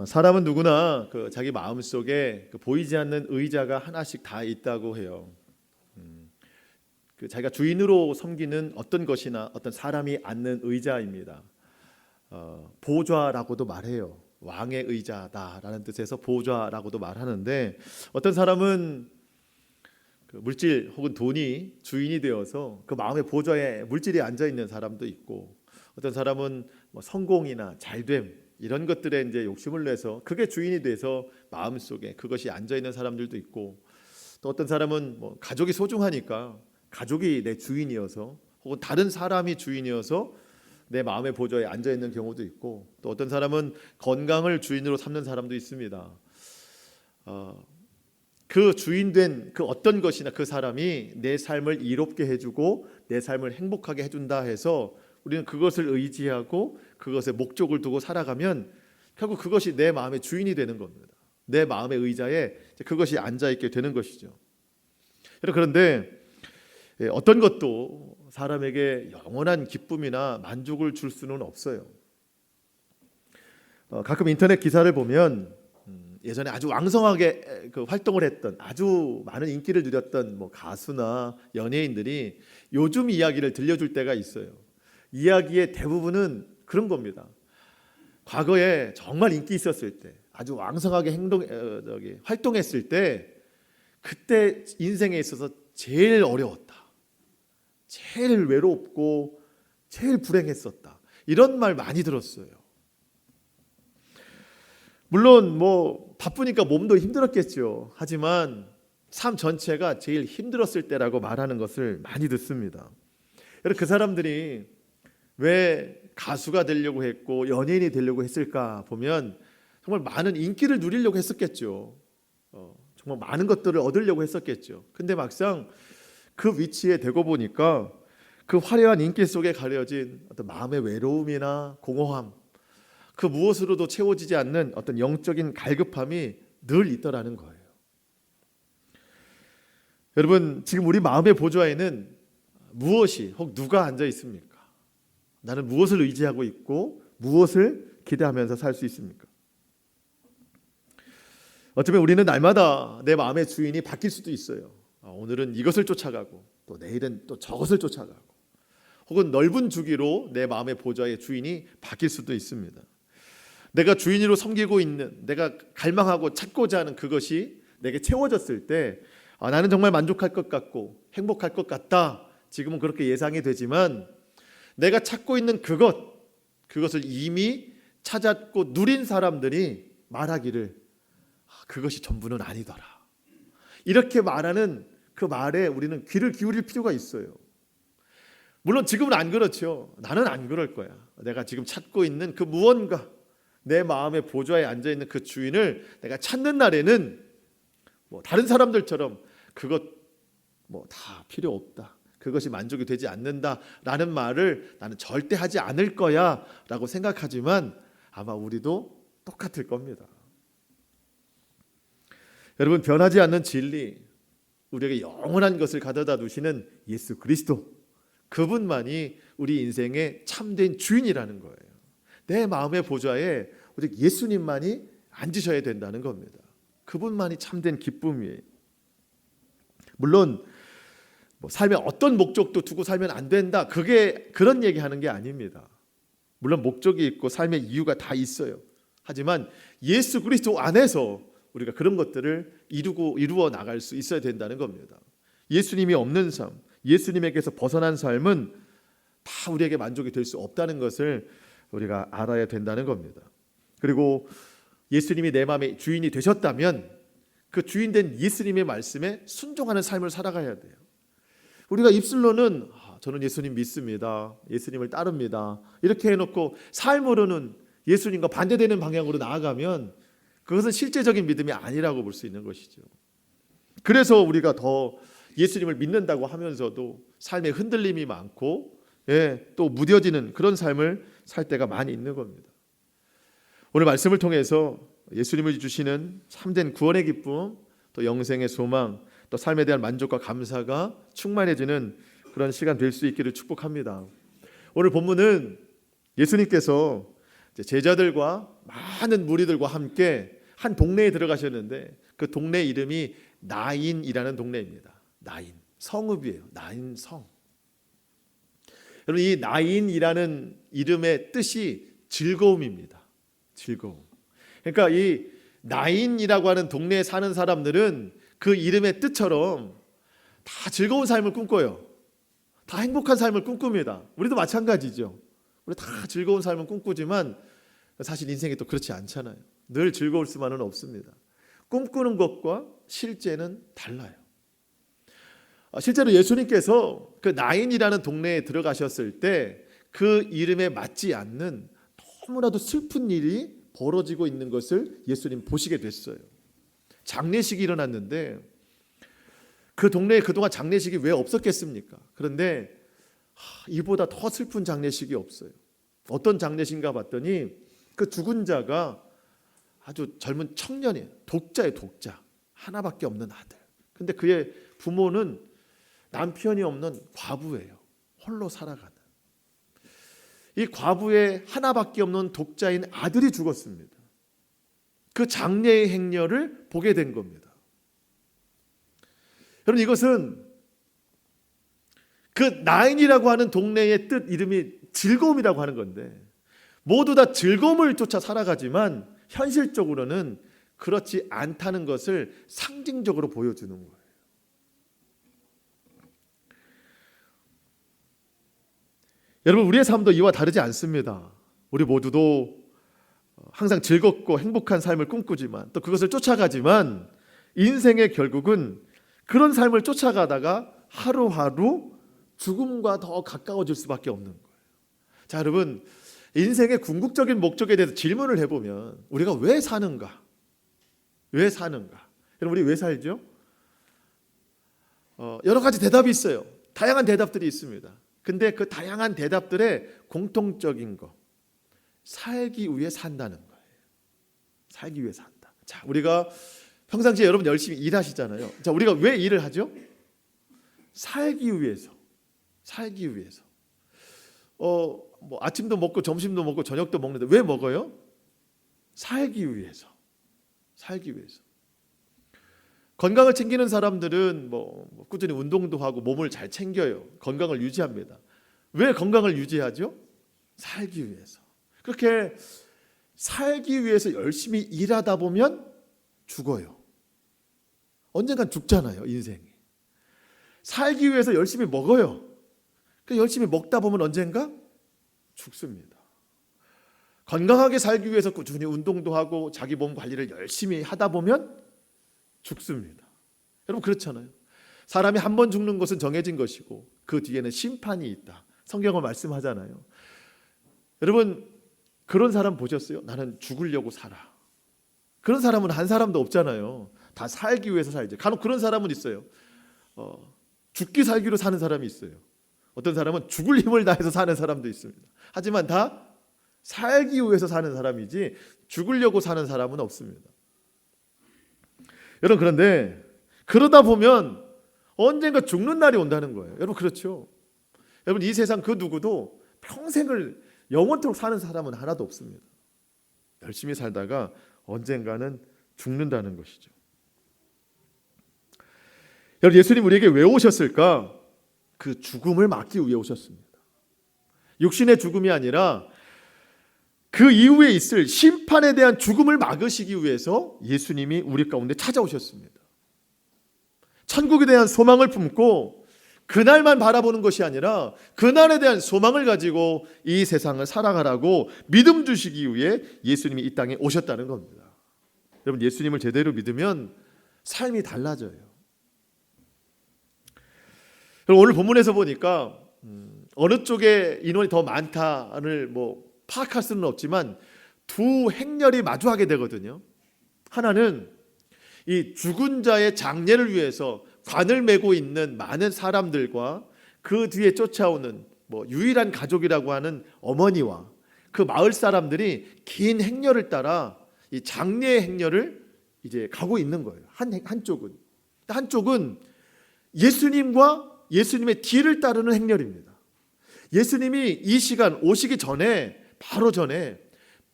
사람은 누구나 자기 마음속에 보이지 않는 의자가 하나씩 다 있다고 해요. 자기가 주인으로 섬기는 어떤 것이나 어떤 사람이 앉는 의자입니다. 보좌라고도 말해요. 왕의 의자다라는 뜻에서 보좌라고도 말하는데, 어떤 사람은 물질 혹은 돈이 주인이 되어서 그 마음의 보좌에 물질이 앉아 있는 사람도 있고, 어떤 사람은 성공이나 잘됨 이런 것들에 이제 욕심을 내서 그게 주인이 돼서 마음속에 그것이 앉아 있는 사람들도 있고, 또 어떤 사람은 가족이 소중하니까 가족이 내 주인이어서 혹은 다른 사람이 주인이어서 내 마음의 보좌에 앉아 있는 경우도 있고, 또 어떤 사람은 건강을 주인으로 삼는 사람도 있습니다. 그 주인된 그 어떤 것이나 그 사람이 내 삶을 이롭게 해주고 내 삶을 행복하게 해준다 해서 우리는 그것을 의지하고 그것에 목적을 두고 살아가면 결국 그것이 내 마음의 주인이 되는 겁니다. 내 마음의 의자에 그것이 앉아있게 되는 것이죠. 그런데 어떤 것도 사람에게 영원한 기쁨이나 만족을 줄 수는 없어요. 가끔 인터넷 기사를 보면 예전에 아주 왕성하게 활동을 했던, 아주 많은 인기를 누렸던 가수나 연예인들이 요즘 이야기를 들려줄 때가 있어요. 이야기의 대부분은 그런 겁니다. 과거에 정말 인기 있었을 때, 아주 왕성하게 활동했을 때, 그때 인생에 있어서 제일 어려웠다, 제일 외롭고 제일 불행했었다, 이런 말 많이 들었어요. 물론 바쁘니까 몸도 힘들었겠죠. 하지만 삶 전체가 제일 힘들었을 때라고 말하는 것을 많이 듣습니다. 그 사람들이 왜 가수가 되려고 했고 연예인이 되려고 했을까 보면 정말 많은 인기를 누리려고 했었겠죠. 정말 많은 것들을 얻으려고 했었겠죠. 근데 막상 그 위치에 되고 보니까 그 화려한 인기 속에 가려진 어떤 마음의 외로움이나 공허함, 그 무엇으로도 채워지지 않는 어떤 영적인 갈급함이 늘 있더라는 거예요. 여러분, 지금 우리 마음의 보좌에는 무엇이 혹 누가 앉아 있습니까? 나는 무엇을 의지하고 있고 무엇을 기대하면서 살 수 있습니까? 어쩌면 우리는 날마다 내 마음의 주인이 바뀔 수도 있어요. 오늘은 이것을 쫓아가고 또 내일은 또 저것을 쫓아가고, 혹은 넓은 주기로 내 마음의 보좌의 주인이 바뀔 수도 있습니다. 내가 주인으로 섬기고 있는, 내가 갈망하고 찾고자 하는 그것이 내게 채워졌을 때 나는 정말 만족할 것 같고 행복할 것 같다. 지금은 그렇게 예상이 되지만 내가 찾고 있는 그것을 이미 찾았고 누린 사람들이 말하기를 그것이 전부는 아니더라, 이렇게 말하는 그 말에 우리는 귀를 기울일 필요가 있어요. 물론 지금은 안 그렇죠. 나는 안 그럴 거야. 내가 지금 찾고 있는 그 무언가, 내 마음의 보좌에 앉아있는 그 주인을 내가 찾는 날에는 다른 사람들처럼 그것 다 필요 없다, 그것이 만족이 되지 않는다라는 말을 나는 절대 하지 않을 거야 라고 생각하지만 아마 우리도 똑같을 겁니다. 여러분, 변하지 않는 진리, 우리에게 영원한 것을 가져다 두시는 예수 그리스도, 그분만이 우리 인생의 참된 주인이라는 거예요. 내 마음의 보좌에 오직 예수님만이 앉으셔야 된다는 겁니다. 그분만이 참된 기쁨이에요. 물론 삶에 어떤 목적도 두고 살면 안 된다, 그런 얘기하는 게 아닙니다. 물론 목적이 있고 삶의 이유가 다 있어요. 하지만 예수 그리스도 안에서 우리가 그런 것들을 이루어 나갈 수 있어야 된다는 겁니다. 예수님이 없는 삶, 예수님에게서 벗어난 삶은 다 우리에게 만족이 될 수 없다는 것을 우리가 알아야 된다는 겁니다. 그리고 예수님이 내 마음의 주인이 되셨다면 그 주인된 예수님의 말씀에 순종하는 삶을 살아가야 돼요. 우리가 입술로는 저는 예수님 믿습니다, 예수님을 따릅니다, 이렇게 해놓고 삶으로는 예수님과 반대되는 방향으로 나아가면 그것은 실제적인 믿음이 아니라고 볼 수 있는 것이죠. 그래서 우리가 더 예수님을 믿는다고 하면서도 삶에 흔들림이 많고 또 무뎌지는 그런 삶을 살 때가 많이 있는 겁니다. 오늘 말씀을 통해서 예수님을 주시는 참된 구원의 기쁨, 또 영생의 소망, 또 삶에 대한 만족과 감사가 충만해지는 그런 시간 될 수 있기를 축복합니다. 오늘 본문은 예수님께서 제자들과 많은 무리들과 함께 한 동네에 들어가셨는데 그 동네 이름이 나인이라는 동네입니다. 나인, 성읍이에요. 나인 성. 여러분, 이 나인이라는 이름의 뜻이 즐거움입니다. 즐거움. 그러니까 이 나인이라고 하는 동네에 사는 사람들은 그 이름의 뜻처럼 다 즐거운 삶을 꿈꿔요. 다 행복한 삶을 꿈꿉니다. 우리도 마찬가지죠. 우리 다 즐거운 삶을 꿈꾸지만 사실 인생이 또 그렇지 않잖아요. 늘 즐거울 수만은 없습니다. 꿈꾸는 것과 실제는 달라요. 실제로 예수님께서 그 나인이라는 동네에 들어가셨을 때 그 이름에 맞지 않는 너무나도 슬픈 일이 벌어지고 있는 것을 예수님 보시게 됐어요. 장례식이 일어났는데 그 동네에 그동안 장례식이 왜 없었겠습니까? 그런데 이보다 더 슬픈 장례식이 없어요. 어떤 장례식인가 봤더니 그 죽은 자가 아주 젊은 청년이에요. 독자예요, 독자. 하나밖에 없는 아들. 근데 그의 부모는 남편이 없는 과부예요. 홀로 살아가는. 이 과부의 하나밖에 없는 독자인 아들이 죽었습니다. 그 장례의 행렬을 보게 된 겁니다. 여러분, 이것은 그 나인이라고 하는 동네의 뜻 이름이 즐거움이라고 하는 건데 모두 다 즐거움을 쫓아 살아가지만 현실적으로는 그렇지 않다는 것을 상징적으로 보여주는 거예요. 여러분, 우리의 삶도 이와 다르지 않습니다. 우리 모두도 항상 즐겁고 행복한 삶을 꿈꾸지만 또 그것을 쫓아가지만 인생의 결국은 그런 삶을 쫓아가다가 하루하루 죽음과 더 가까워질 수밖에 없는 거예요. 자, 여러분, 인생의 궁극적인 목적에 대해서 질문을 해보면 우리가 왜 사는가? 왜 사는가? 여러분, 우리 왜 살죠? 여러 가지 대답이 있어요. 다양한 대답들이 있습니다. 근데 그 다양한 대답들의 공통적인 거, 살기 위해 산다는 거예요. 살기 위해 산다. 자, 우리가 평상시에 여러분 열심히 일하시잖아요. 자, 우리가 왜 일을 하죠? 살기 위해서. 살기 위해서. 뭐 아침도 먹고 점심도 먹고 저녁도 먹는데 왜 먹어요? 살기 위해서. 살기 위해서. 건강을 챙기는 사람들은 뭐 꾸준히 운동도 하고 몸을 잘 챙겨요. 건강을 유지합니다. 왜 건강을 유지하죠? 살기 위해서. 그렇게 살기 위해서 열심히 일하다 보면 죽어요. 언젠간 죽잖아요, 인생이. 살기 위해서 열심히 먹어요. 열심히 먹다 보면 언젠가 죽습니다. 건강하게 살기 위해서 꾸준히 운동도 하고 자기 몸 관리를 열심히 하다 보면 죽습니다. 여러분, 그렇잖아요. 사람이 한 번 죽는 것은 정해진 것이고 그 뒤에는 심판이 있다. 성경은 말씀하잖아요. 여러분, 그런 사람 보셨어요? 나는 죽으려고 살아. 그런 사람은 한 사람도 없잖아요. 다 살기 위해서 살죠. 간혹 그런 사람은 있어요. 죽기 살기로 사는 사람이 있어요. 어떤 사람은 죽을 힘을 다해서 사는 사람도 있습니다. 하지만 다 살기 위해서 사는 사람이지 죽으려고 사는 사람은 없습니다. 여러분, 그런데 그러다 보면 언젠가 죽는 날이 온다는 거예요. 여러분, 그렇죠? 여러분, 이 세상 그 누구도 평생을 영원토록 사는 사람은 하나도 없습니다. 열심히 살다가 언젠가는 죽는다는 것이죠. 여러분, 예수님 우리에게 왜 오셨을까? 그 죽음을 막기 위해 오셨습니다. 육신의 죽음이 아니라 그 이후에 있을 심판에 대한 죽음을 막으시기 위해서 예수님이 우리 가운데 찾아오셨습니다. 천국에 대한 소망을 품고 그날만 바라보는 것이 아니라 그날에 대한 소망을 가지고 이 세상을 살아가라고 믿음 주시기 위해 예수님이 이 땅에 오셨다는 겁니다. 여러분, 예수님을 제대로 믿으면 삶이 달라져요. 오늘 본문에서 보니까 어느 쪽에 인원이 더 많다를 파악할 수는 없지만 두 행렬이 마주하게 되거든요. 하나는 이 죽은 자의 장례를 위해서 관을 메고 있는 많은 사람들과 그 뒤에 쫓아오는 유일한 가족이라고 하는 어머니와 그 마을 사람들이 긴 행렬을 따라 이 장례의 행렬을 이제 가고 있는 거예요. 한쪽은 예수님과 예수님의 뒤를 따르는 행렬입니다. 예수님이 이 시간 오시기 전에 바로 전에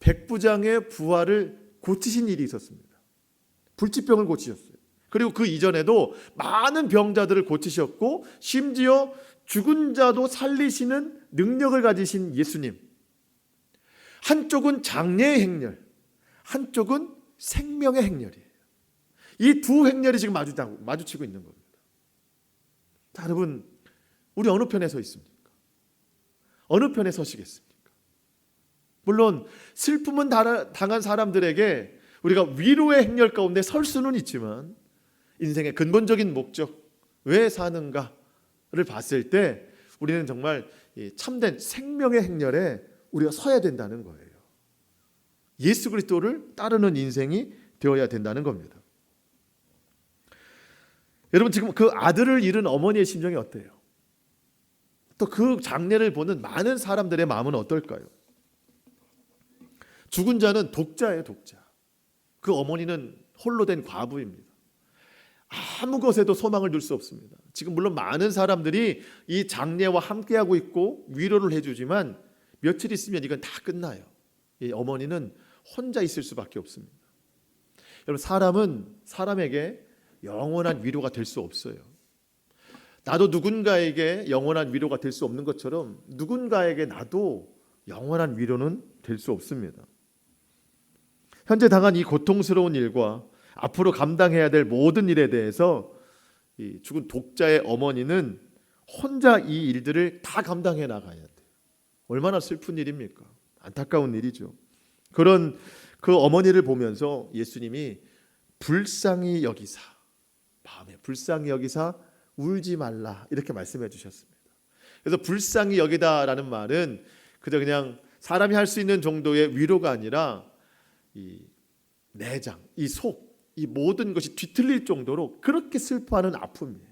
백부장의 부하를 고치신 일이 있었습니다. 불치병을 고치셨어요. 그리고 그 이전에도 많은 병자들을 고치셨고 심지어 죽은 자도 살리시는 능력을 가지신 예수님. 한쪽은 장례의 행렬, 한쪽은 생명의 행렬이에요. 이 두 행렬이 지금 마주치고 있는 겁니다. 자, 여러분, 우리 어느 편에 서 있습니까? 어느 편에 서시겠습니까? 물론 슬픔은 당한 사람들에게 우리가 위로의 행렬 가운데 설 수는 있지만 인생의 근본적인 목적, 왜 사는가를 봤을 때 우리는 정말 참된 생명의 행렬에 우리가 서야 된다는 거예요. 예수 그리스도를 따르는 인생이 되어야 된다는 겁니다. 여러분, 지금 그 아들을 잃은 어머니의 심정이 어때요? 또 그 장례를 보는 많은 사람들의 마음은 어떨까요? 죽은 자는 독자예요, 독자. 그 어머니는 홀로 된 과부입니다. 아무 것에도 소망을 둘 수 없습니다. 지금 물론 많은 사람들이 이 장례와 함께하고 있고 위로를 해주지만 며칠 있으면 이건 다 끝나요. 이 어머니는 혼자 있을 수밖에 없습니다. 여러분, 사람은 사람에게 영원한 위로가 될 수 없어요. 나도 누군가에게 영원한 위로가 될 수 없는 것처럼 누군가에게 나도 영원한 위로는 될 수 없습니다. 현재 당한 이 고통스러운 일과 앞으로 감당해야 될 모든 일에 대해서 이 죽은 독자의 어머니는 혼자 이 일들을 다 감당해 나가야 돼요. 얼마나 슬픈 일입니까? 안타까운 일이죠. 그런 그 어머니를 보면서 예수님이 불쌍히 여기사, 마음에 불쌍히 여기사 울지 말라 이렇게 말씀해 주셨습니다. 그래서 불쌍히 여기다라는 말은 그냥 사람이 할 수 있는 정도의 위로가 아니라 이 내장, 이 속, 이 모든 것이 뒤틀릴 정도로 그렇게 슬퍼하는 아픔이에요.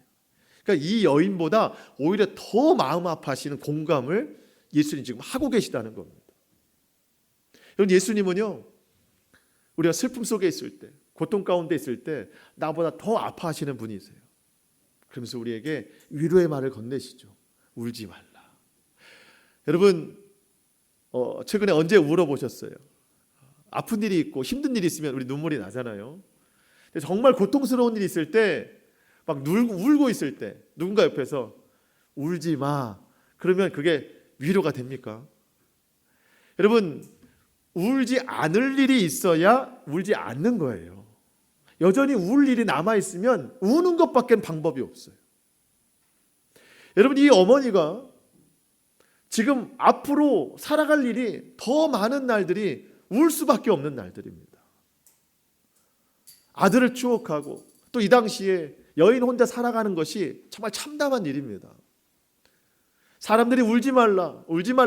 그러니까 이 여인보다 오히려 더 마음 아파하시는 공감을 예수님 지금 하고 계시다는 겁니다. 여러분, 예수님은요, 우리가 슬픔 속에 있을 때, 고통 가운데 있을 때 나보다 더 아파하시는 분이세요. 그러면서 우리에게 위로의 말을 건네시죠. 울지 말라. 여러분, 최근에 언제 울어보셨어요? 아픈 일이 있고 힘든 일이 있으면 우리 눈물이 나잖아요. 근데 정말 고통스러운 일이 있을 때 막 울고 있을 때 누군가 옆에서 울지 마. 그러면 그게 위로가 됩니까? 여러분, 울지 않을 일이 있어야 울지 않는 거예요. 여전히 울 일이 남아있으면 우는 것밖에 방법이 없어요. 여러분, 이 어머니가 지금 앞으로 살아갈 일이 더 많은 날들이 울 수밖에 없는 날들입니다. 아들을 추억하고 또 이 당시에 여인 혼자 살아가는 것이 정말 참담한 일입니다. 사람들이 울지 말라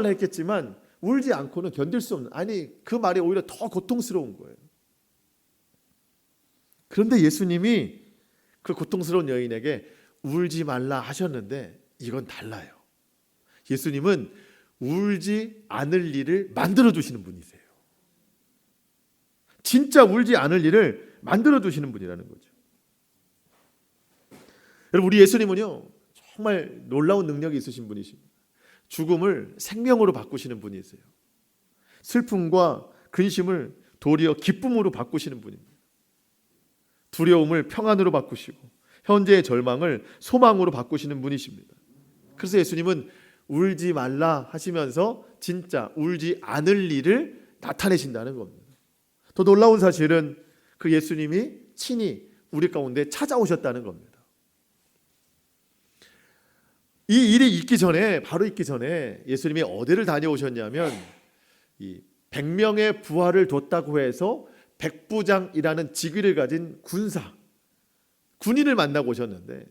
했겠지만 울지 않고는 견딜 수 없는, 아니 그 말이 오히려 더 고통스러운 거예요. 그런데 예수님이 그 고통스러운 여인에게 울지 말라 하셨는데 이건 달라요. 예수님은 울지 않을 일을 만들어 주시는 분이세요. 진짜 울지 않을 일을 만들어 주시는 분이라는 거죠. 여러분, 우리 예수님은요 정말 놀라운 능력이 있으신 분이십니다. 죽음을 생명으로 바꾸시는 분이세요. 슬픔과 근심을 도리어 기쁨으로 바꾸시는 분입니다. 두려움을 평안으로 바꾸시고 현재의 절망을 소망으로 바꾸시는 분이십니다. 그래서 예수님은 울지 말라 하시면서 진짜 울지 않을 일을 나타내신다는 겁니다. 더 놀라운 사실은 그 예수님이 친히 우리 가운데 찾아오셨다는 겁니다. 이 일이 바로 있기 전에 예수님이 어디를 다녀오셨냐면 이 100명의 부하를 뒀다고 해서 백부장이라는 직위를 가진 군인을 만나고 오셨는데,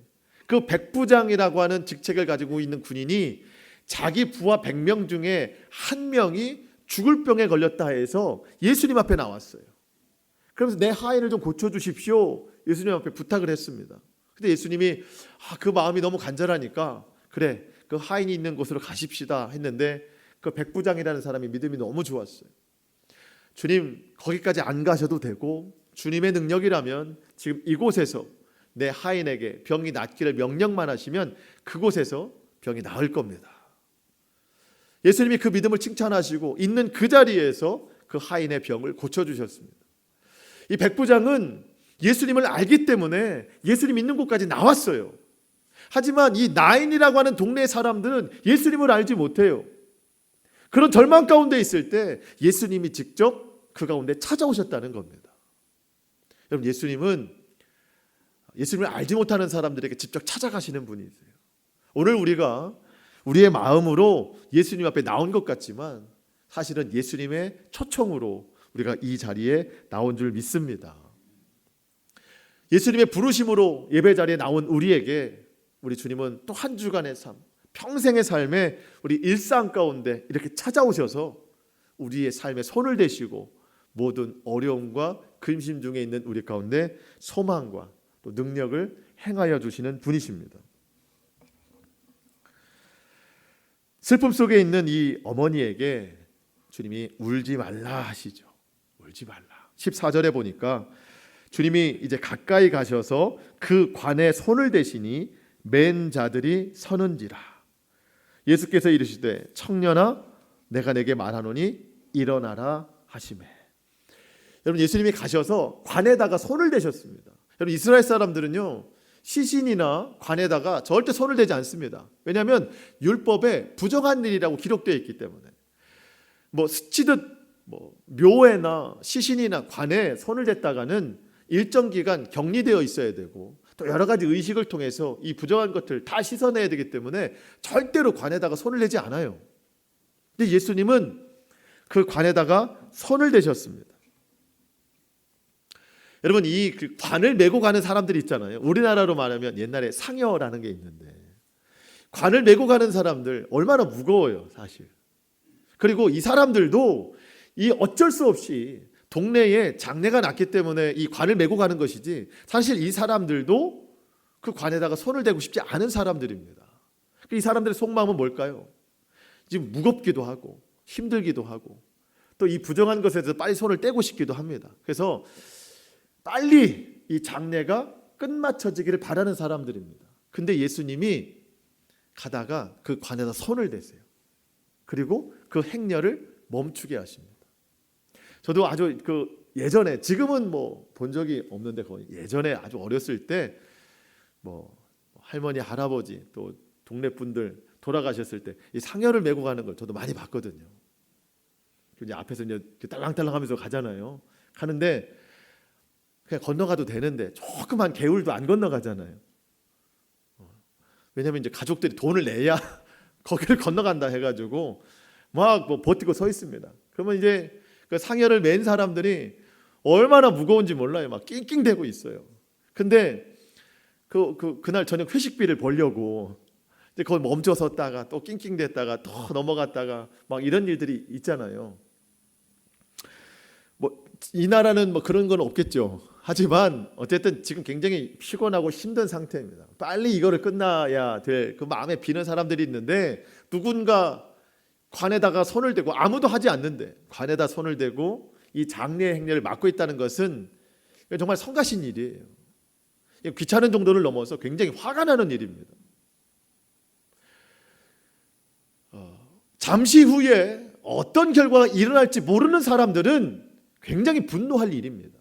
그 백부장이라고 하는 직책을 가지고 있는 군인이 자기 부하 100명 중에 한 명이 죽을 병에 걸렸다 해서 예수님 앞에 나왔어요. 그러면서 내 하인을 좀 고쳐주십시오, 예수님 앞에 부탁을 했습니다. 근데 예수님이 그 마음이 너무 간절하니까 그래, 그 하인이 있는 곳으로 가십시다 했는데 그 백부장이라는 사람이 믿음이 너무 좋았어요. 주님, 거기까지 안 가셔도 되고 주님의 능력이라면 지금 이곳에서 내 하인에게 병이 낫기를 명령만 하시면 그곳에서 병이 나을 겁니다. 예수님이 그 믿음을 칭찬하시고 있는 그 자리에서 그 그 하인의 병을 고쳐주셨습니다. 이 백부장은 예수님을 알기 때문에 예수님 있는 곳까지 나왔어요. 하지만 이 나인이라고 하는 동네 사람들은 예수님을 알지 못해요. 그런 절망 가운데 있을 때 예수님이 직접 그 가운데 찾아오셨다는 겁니다. 여러분, 예수님을 알지 못하는 사람들에게 직접 찾아가시는 분이세요. 오늘 우리가 우리의 마음으로 예수님 앞에 나온 것 같지만 사실은 예수님의 초청으로 우리가 이 자리에 나온 줄 믿습니다. 예수님의 부르심으로 예배 자리에 나온 우리에게 우리 주님은 또 한 주간의 삶, 평생의 삶에 우리 일상 가운데 이렇게 찾아오셔서 우리의 삶에 손을 대시고 모든 어려움과 근심 중에 있는 우리 가운데 소망과 또 능력을 행하여 주시는 분이십니다. 슬픔 속에 있는 이 어머니에게 주님이 울지 말라 하시죠. 울지 말라. 14절에 보니까 주님이 이제 가까이 가셔서 그 관에 손을 대시니 맨 자들이 서는지라. 예수께서 이르시되 청년아 내가 내게 말하노니 일어나라 하시매. 여러분, 예수님이 가셔서 관에다가 손을 대셨습니다. 여러분, 이스라엘 사람들은요 시신이나 관에다가 절대 손을 대지 않습니다. 왜냐하면 율법에 부정한 일이라고 기록되어 있기 때문에. 스치듯 묘에나 시신이나 관에 손을 댔다가는 일정 기간 격리되어 있어야 되고 또 여러 가지 의식을 통해서 이 부정한 것들 다 씻어내야 되기 때문에 절대로 관에다가 손을 대지 않아요. 근데 예수님은 그 관에다가 손을 대셨습니다. 여러분, 이 관을 메고 가는 사람들이 있잖아요. 우리나라로 말하면 옛날에 상여라는 게 있는데 관을 메고 가는 사람들 얼마나 무거워요, 사실. 그리고 이 사람들도 이 어쩔 수 없이 동네에 장례가 났기 때문에 이 관을 메고 가는 것이지 사실 이 사람들도 그 관에다가 손을 대고 싶지 않은 사람들입니다. 이 사람들의 속마음은 뭘까요? 지금 무겁기도 하고 힘들기도 하고 또 이 부정한 것에 대해서 빨리 손을 떼고 싶기도 합니다. 그래서 빨리 이 장례가 끝마쳐지기를 바라는 사람들입니다. 근데 예수님이 가다가 그 관에다 손을 대세요. 그리고 그 행렬을 멈추게 하십니다. 저도 아주 예전에, 지금은 본 적이 없는데 거의 예전에 아주 어렸을 때 할머니, 할아버지 또 동네 분들 돌아가셨을 때 이 상여를 메고 가는 걸 저도 많이 봤거든요. 이제 앞에서 이제 딸랑딸랑하면서 가잖아요. 가는데 그냥 건너가도 되는데 조그만 개울도 안 건너가잖아요. 왜냐하면 이제 가족들이 돈을 내야 거기를 건너간다 해가지고 막 버티고 서 있습니다. 그러면 이제 그 상여를 맨 사람들이 얼마나 무거운지 몰라요. 막 낑낑대고 있어요. 근데 그날 저녁 회식비를 벌려고 이제 거기 멈춰섰다가 또 낑낑댔다가 또 넘어갔다가 막 이런 일들이 있잖아요. 이 나라는 그런 건 없겠죠. 하지만 어쨌든 지금 굉장히 피곤하고 힘든 상태입니다. 빨리 이거를 끝나야 될 그 마음에 비는 사람들이 있는데 누군가 관에다가 손을 대고 아무도 하지 않는데 관에다 손을 대고 이 장례 행렬을 맡고 있다는 것은 정말 성가신 일이에요. 귀찮은 정도를 넘어서 굉장히 화가 나는 일입니다. 잠시 후에 어떤 결과가 일어날지 모르는 사람들은 굉장히 분노할 일입니다.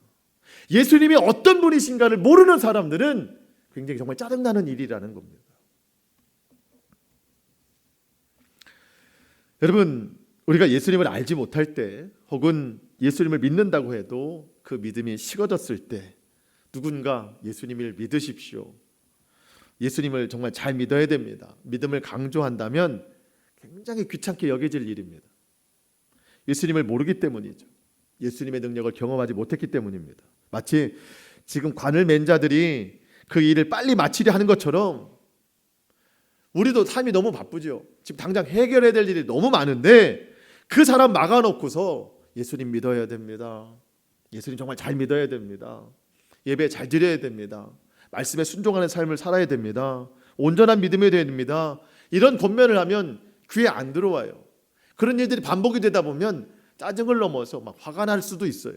예수님이 어떤 분이신가를 모르는 사람들은 굉장히 정말 짜증나는 일이라는 겁니다. 여러분, 우리가 예수님을 알지 못할 때 혹은 예수님을 믿는다고 해도 그 믿음이 식어졌을 때 누군가 예수님을 믿으십시오. 예수님을 정말 잘 믿어야 됩니다. 믿음을 강조한다면 굉장히 귀찮게 여겨질 일입니다. 예수님을 모르기 때문이죠. 예수님의 능력을 경험하지 못했기 때문입니다. 마치 지금 관을 맨 자들이 그 일을 빨리 마치려 하는 것처럼 우리도 삶이 너무 바쁘죠. 지금 당장 해결해야 될 일이 너무 많은데 그 사람 막아놓고서 예수님 믿어야 됩니다. 예수님 정말 잘 믿어야 됩니다. 예배 잘 드려야 됩니다. 말씀에 순종하는 삶을 살아야 됩니다. 온전한 믿음이 되어야 됩니다. 이런 권면을 하면 귀에 안 들어와요. 그런 일들이 반복이 되다 보면 짜증을 넘어서 막 화가 날 수도 있어요.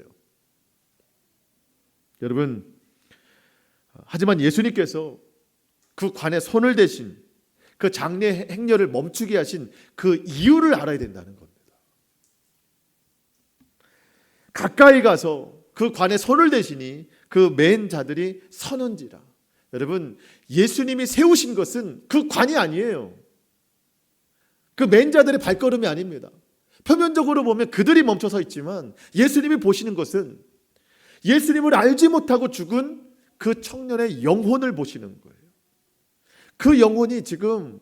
여러분, 하지만 예수님께서 그 관에 손을 대신 그 장례 행렬을 멈추게 하신 그 이유를 알아야 된다는 겁니다. 가까이 가서 그 관에 손을 대시니 그 맨 자들이 서는지라. 여러분, 예수님이 세우신 것은 그 관이 아니에요. 그 맨 자들의 발걸음이 아닙니다. 표면적으로 보면 그들이 멈춰서 있지만 예수님이 보시는 것은 예수님을 알지 못하고 죽은 그 청년의 영혼을 보시는 거예요. 그 영혼이 지금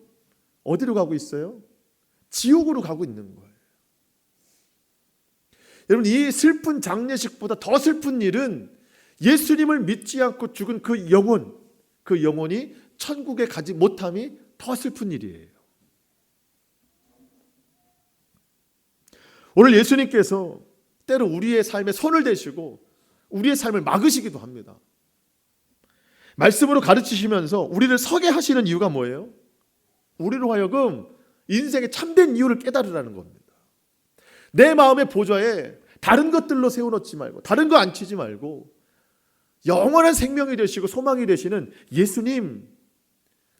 어디로 가고 있어요? 지옥으로 가고 있는 거예요. 여러분, 이 슬픈 장례식보다 더 슬픈 일은 예수님을 믿지 않고 죽은 그 영혼이 천국에 가지 못함이 더 슬픈 일이에요. 오늘 예수님께서 때로 우리의 삶에 손을 대시고 우리의 삶을 막으시기도 합니다. 말씀으로 가르치시면서 우리를 서게 하시는 이유가 뭐예요? 우리로 하여금 인생의 참된 이유를 깨달으라는 겁니다. 내 마음의 보좌에 다른 것들로 세워놓지 말고, 다른 거 앉히지 말고 영원한 생명이 되시고 소망이 되시는 예수님,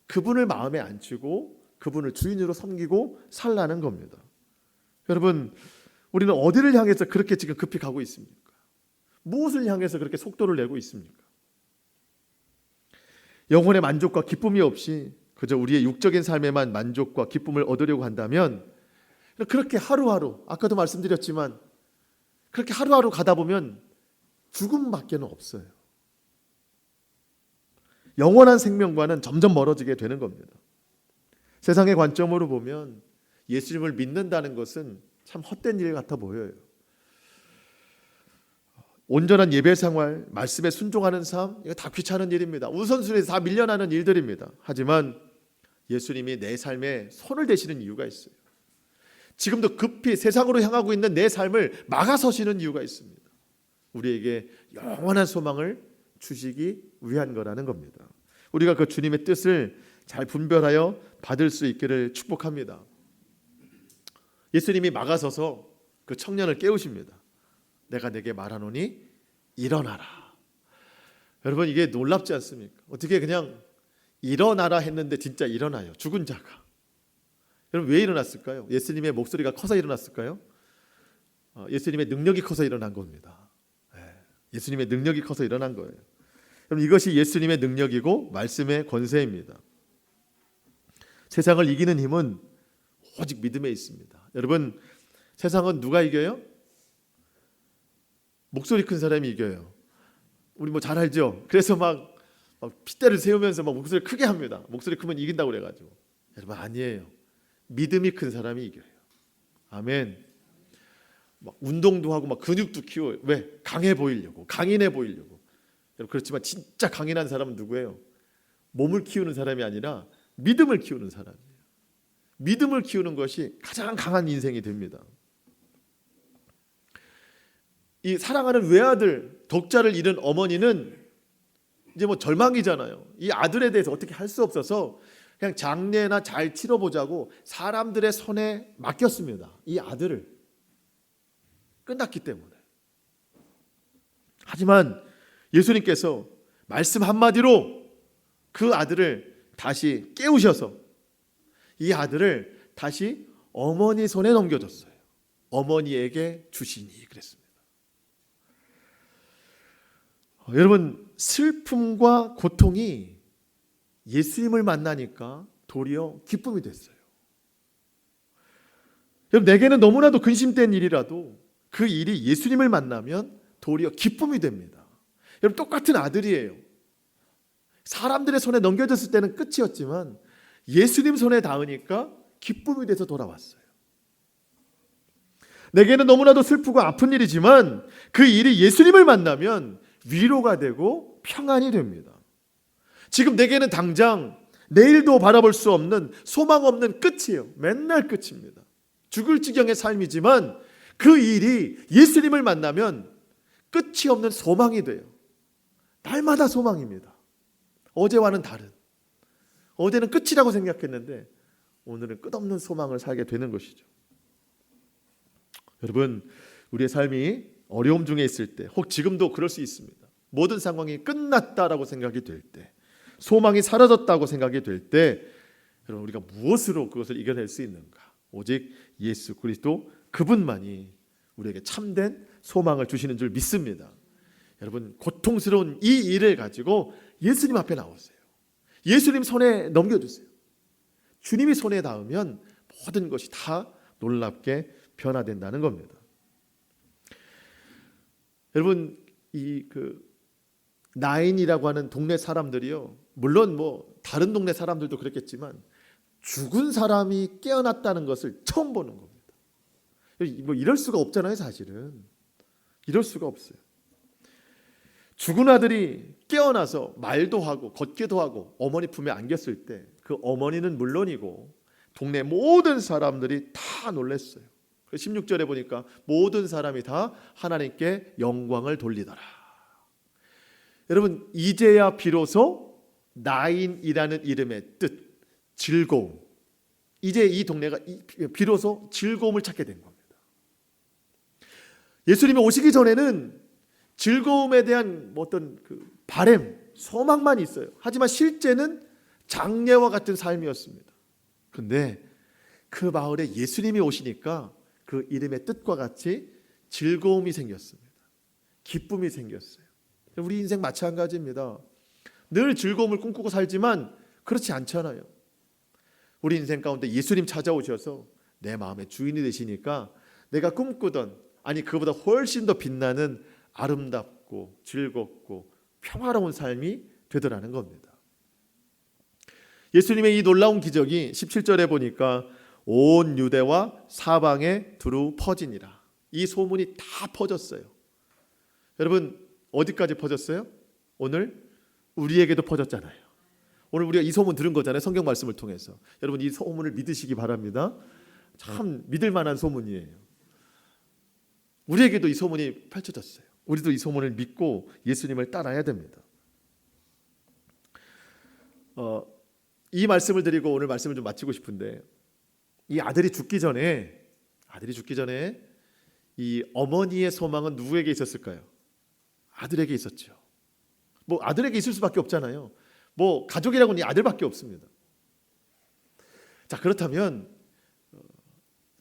그분을 마음에 앉히고 그분을 주인으로 섬기고 살라는 겁니다. 여러분, 우리는 어디를 향해서 그렇게 지금 급히 가고 있습니까? 무엇을 향해서 그렇게 속도를 내고 있습니까? 영혼의 만족과 기쁨이 없이 그저 우리의 육적인 삶에만 만족과 기쁨을 얻으려고 한다면, 그렇게 하루하루, 아까도 말씀드렸지만 그렇게 하루하루 가다 보면 죽음밖에는 없어요. 영원한 생명과는 점점 멀어지게 되는 겁니다. 세상의 관점으로 보면 예수님을 믿는다는 것은 참 헛된 일 같아 보여요. 온전한 예배 생활, 말씀에 순종하는 삶, 이거 다 귀찮은 일입니다. 우선순위에서 다 밀려나는 일들입니다. 하지만 예수님이 내 삶에 손을 대시는 이유가 있어요. 지금도 급히 세상으로 향하고 있는 내 삶을 막아서시는 이유가 있습니다. 우리에게 영원한 소망을 주시기 위한 거라는 겁니다. 우리가 그 주님의 뜻을 잘 분별하여 받을 수 있기를 축복합니다. 예수님이 막아서서 그 청년을 깨우십니다. 내가 내게 말하노니 일어나라. 여러분, 이게 놀랍지 않습니까? 어떻게 그냥 일어나라 했는데 진짜 일어나요. 죽은 자가. 여러분, 왜 일어났을까요? 예수님의 목소리가 커서 일어났을까요? 예수님의 능력이 커서 일어난 겁니다. 예수님의 능력이 커서 일어난 거예요. 여러분, 이것이 예수님의 능력이고 말씀의 권세입니다. 세상을 이기는 힘은 오직 믿음에 있습니다. 여러분, 세상은 누가 이겨요? 목소리 큰 사람이 이겨요. 우리 뭐 잘 알죠? 그래서 막 핏대를 세우면서 막 목소리 크게 합니다. 목소리 크면 이긴다고 그래가지고. 여러분, 아니에요. 믿음이 큰 사람이 이겨요. 아멘. 막 운동도 하고 막 근육도 키워요. 왜? 강해 보이려고, 강인해 보이려고. 여러분, 그렇지만 진짜 강인한 사람은 누구예요? 몸을 키우는 사람이 아니라 믿음을 키우는 사람이에요. 믿음을 키우는 것이 가장 강한 인생이 됩니다. 이 사랑하는 외아들, 독자를 잃은 어머니는 이제 뭐 절망이잖아요. 이 아들에 대해서 어떻게 할 수 없어서 그냥 장례나 잘 치러보자고 사람들의 손에 맡겼습니다. 이 아들을. 끝났기 때문에. 하지만 예수님께서 말씀 한마디로 그 아들을 다시 깨우셔서 이 아들을 다시 어머니 손에 넘겨줬어요. 어머니에게 주시니 그랬습니다. 여러분, 슬픔과 고통이 예수님을 만나니까 도리어 기쁨이 됐어요. 여러분, 내게는 너무나도 근심된 일이라도 그 일이 예수님을 만나면 도리어 기쁨이 됩니다. 여러분, 똑같은 아들이에요. 사람들의 손에 넘겨졌을 때는 끝이었지만 예수님 손에 닿으니까 기쁨이 돼서 돌아왔어요. 내게는 너무나도 슬프고 아픈 일이지만 그 일이 예수님을 만나면 위로가 되고 평안이 됩니다. 지금 내게는 당장 내일도 바라볼 수 없는 소망 없는 끝이에요. 맨날 끝입니다. 죽을 지경의 삶이지만 그 일이 예수님을 만나면 끝이 없는 소망이 돼요. 날마다 소망입니다. 어제와는 다른. 어제는 끝이라고 생각했는데 오늘은 끝없는 소망을 살게 되는 것이죠. 여러분, 우리의 삶이 어려움 중에 있을 때, 혹 지금도 그럴 수 있습니다. 모든 상황이 끝났다라고 생각이 될 때, 소망이 사라졌다고 생각이 될 때, 여러분, 우리가 무엇으로 그것을 이겨낼 수 있는가? 오직 예수 그리스도 그분만이 우리에게 참된 소망을 주시는 줄 믿습니다. 여러분, 고통스러운 이 일을 가지고 예수님 앞에 나오세요. 예수님 손에 넘겨주세요. 주님이 손에 닿으면 모든 것이 다 놀랍게 변화된다는 겁니다. 여러분, 나인이라고 하는 동네 사람들이요, 물론 뭐 다른 동네 사람들도 그랬겠지만 죽은 사람이 깨어났다는 것을 처음 보는 겁니다. 뭐 이럴 수가 없잖아요. 사실은 이럴 수가 없어요. 죽은 아들이 깨어나서 말도 하고 걷기도 하고 어머니 품에 안겼을 때 그 어머니는 물론이고 동네 모든 사람들이 다 놀랐어요. 16절에 보니까 모든 사람이 다 하나님께 영광을 돌리더라. 여러분, 이제야 비로소 나인이라는 이름의 뜻, 즐거움, 이제 이 동네가 비로소 즐거움을 찾게 된 겁니다. 예수님이 오시기 전에는 즐거움에 대한 어떤 바램, 소망만 있어요. 하지만 실제는 장례와 같은 삶이었습니다. 그런데 그 마을에 예수님이 오시니까 그 이름의 뜻과 같이 즐거움이 생겼습니다. 기쁨이 생겼어요. 우리 인생 마찬가지입니다. 늘 즐거움을 꿈꾸고 살지만 그렇지 않잖아요. 우리 인생 가운데 예수님 찾아오셔서 내 마음의 주인이 되시니까 내가 꿈꾸던, 아니 그보다 훨씬 더 빛나는 아름답고 즐겁고 평화로운 삶이 되더라는 겁니다. 예수님의 이 놀라운 기적이 17절에 보니까 온 유대와 사방에 두루 퍼지니라. 이 소문이 다 퍼졌어요. 여러분, 어디까지 퍼졌어요? 오늘 우리에게도 퍼졌잖아요. 오늘 우리가 이 소문 들은 거잖아요. 성경 말씀을 통해서. 여러분, 이 소문을 믿으시기 바랍니다. 참 믿을 만한 소문이에요. 우리에게도 이 소문이 펼쳐졌어요. 우리도 이 소문을 믿고 예수님을 따라야 됩니다. 이 말씀을 드리고 오늘 말씀을 좀 마치고 싶은데, 이 아들이 죽기 전에 이 어머니의 소망은 누구에게 있었을까요? 아들에게 있었죠. 뭐 아들에게 있을 수밖에 없잖아요. 뭐 가족이라고는 이 아들밖에 없습니다. 자, 그렇다면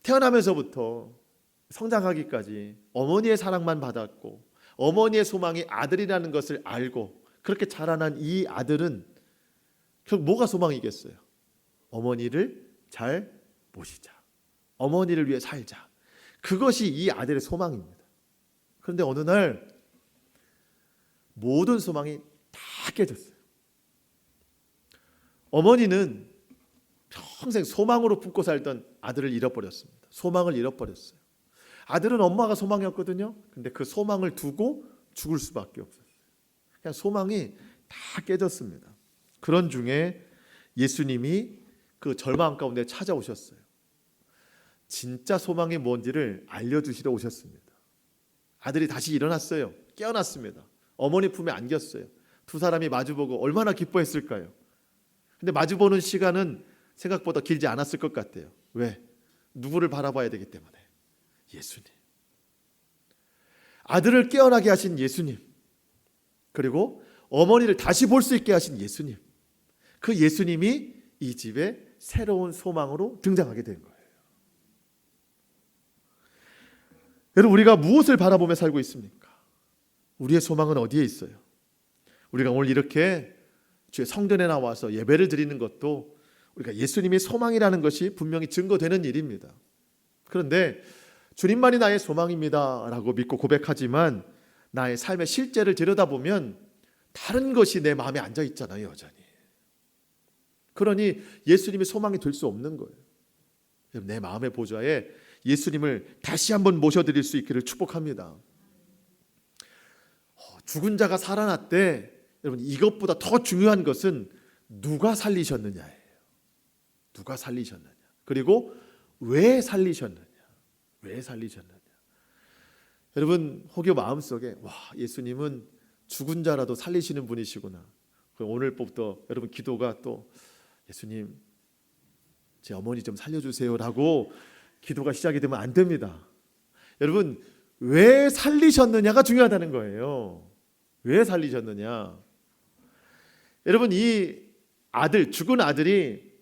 태어나면서부터 성장하기까지 어머니의 사랑만 받았고 어머니의 소망이 아들이라는 것을 알고 그렇게 자라난 이 아들은 결국 뭐가 소망이겠어요? 어머니를 잘 모시자, 어머니를 위해 살자. 그것이 이 아들의 소망입니다. 그런데 어느 날 모든 소망이 다 깨졌어요. 어머니는 평생 소망으로 품고 살던 아들을 잃어버렸습니다. 소망을 잃어버렸어요. 아들은 엄마가 소망이었거든요. 근데 그 소망을 두고 죽을 수밖에 없었어요. 그냥 소망이 다 깨졌습니다. 그런 중에 예수님이 그 절망 가운데 찾아오셨어요. 진짜 소망이 뭔지를 알려주시러 오셨습니다. 아들이 다시 일어났어요. 깨어났습니다. 어머니 품에 안겼어요. 두 사람이 마주보고 얼마나 기뻐했을까요? 근데 마주보는 시간은 생각보다 길지 않았을 것 같아요. 왜? 누구를 바라봐야 되기 때문에. 예수님. 아들을 깨어나게 하신 예수님. 그리고 어머니를 다시 볼 수 있게 하신 예수님. 그 예수님이 이 집에 새로운 소망으로 등장하게 된 거예요. 여러분, 우리가 무엇을 바라보며 살고 있습니까? 우리의 소망은 어디에 있어요? 우리가 오늘 이렇게 주의 성전에 나와서 예배를 드리는 것도 우리가 예수님이 소망이라는 것이 분명히 증거되는 일입니다. 그런데 주님만이 나의 소망입니다 라고 믿고 고백하지만 나의 삶의 실제를 들여다보면 다른 것이 내 마음에 앉아 있잖아요, 여전히. 그러니 예수님이 소망이 될 수 없는 거예요. 내 마음의 보좌에 예수님을 다시 한번 모셔드릴 수 있기를 축복합니다. 죽은 자가 살아났대. 여러분, 이것보다 더 중요한 것은 누가 살리셨느냐예요. 누가 살리셨느냐. 그리고 왜 살리셨느냐. 왜 살리셨느냐. 여러분, 혹여 마음속에 와, 예수님은 죽은 자라도 살리시는 분이시구나. 오늘부터 여러분 기도가 또 예수님 제 어머니 좀 살려주세요라고 기도가 시작이 되면 안 됩니다. 여러분, 왜 살리셨느냐가 중요하다는 거예요. 왜 살리셨느냐. 여러분, 이 아들, 죽은 아들이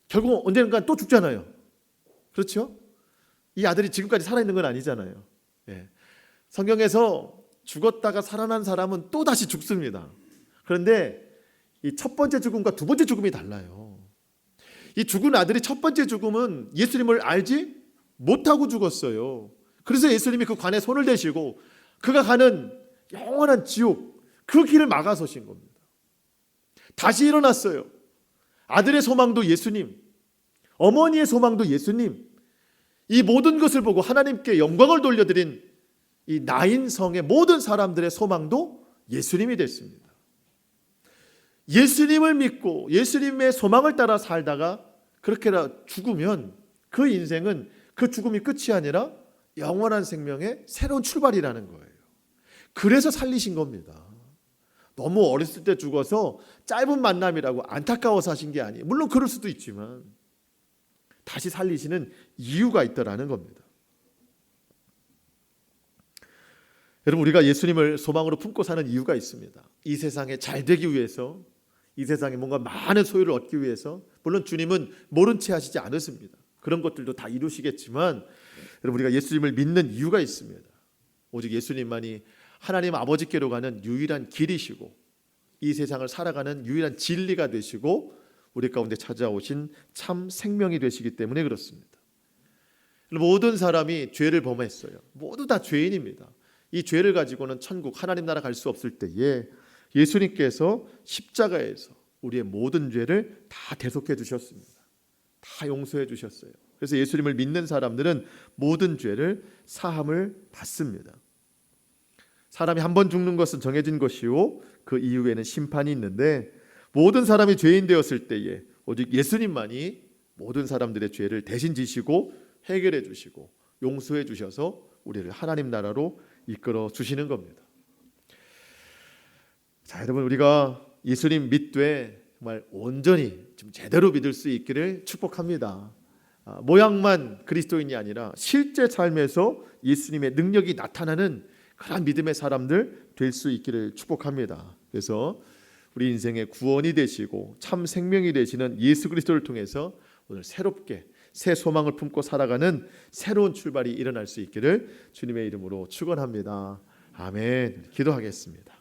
결국 언젠가 또 죽잖아요. 그렇죠? 이 아들이 지금까지 살아있는 건 아니잖아요. 예. 성경에서 죽었다가 살아난 사람은 또 다시 죽습니다. 그런데 이 첫 번째 죽음과 두 번째 죽음이 달라요. 이 죽은 아들이 첫 번째 죽음은 예수님을 알지 못하고 죽었어요. 그래서 예수님이 그 관에 손을 대시고 그가 가는 영원한 지옥, 그 길을 막아서신 겁니다. 다시 일어났어요. 아들의 소망도 예수님, 어머니의 소망도 예수님, 이 모든 것을 보고 하나님께 영광을 돌려드린 이 나인성의 모든 사람들의 소망도 예수님이 됐습니다. 예수님을 믿고 예수님의 소망을 따라 살다가 그렇게 죽으면 그 인생은 그 죽음이 끝이 아니라 영원한 생명의 새로운 출발이라는 거예요. 그래서 살리신 겁니다. 너무 어렸을 때 죽어서 짧은 만남이라고 안타까워서 하신 게 아니에요. 물론 그럴 수도 있지만 다시 살리시는 이유가 있더라는 겁니다. 여러분, 우리가 예수님을 소망으로 품고 사는 이유가 있습니다. 이 세상에 잘 되기 위해서, 이 세상에 뭔가 많은 소유를 얻기 위해서, 물론 주님은 모른 채 하시지 않으십니다. 그런 것들도 다 이루시겠지만 여러분, 우리가 예수님을 믿는 이유가 있습니다. 오직 예수님만이 하나님 아버지께로 가는 유일한 길이시고 이 세상을 살아가는 유일한 진리가 되시고 우리 가운데 찾아오신 참 생명이 되시기 때문에 그렇습니다. 모든 사람이 죄를 범했어요. 모두 다 죄인입니다. 이 죄를 가지고는 천국 하나님 나라 갈 수 없을 때에 예수님께서 십자가에서 우리의 모든 죄를 다 대속해 주셨습니다. 다 용서해 주셨어요. 그래서 예수님을 믿는 사람들은 모든 죄를 사함을 받습니다. 사람이 한 번 죽는 것은 정해진 것이요 그 이후에는 심판이 있는데 모든 사람이 죄인 되었을 때에 오직 예수님만이 모든 사람들의 죄를 대신 지시고 해결해 주시고 용서해 주셔서 우리를 하나님 나라로 이끌어 주시는 겁니다. 자, 여러분, 우리가 예수님 믿되 정말 온전히 좀 제대로 믿을 수 있기를 축복합니다. 모양만 그리스도인이 아니라 실제 삶에서 예수님의 능력이 나타나는 그런 믿음의 사람들 될 수 있기를 축복합니다. 그래서 우리 인생의 구원이 되시고 참 생명이 되시는 예수 그리스도를 통해서 오늘 새롭게 새 소망을 품고 살아가는 새로운 출발이 일어날 수 있기를 주님의 이름으로 축원합니다. 아멘. 기도하겠습니다.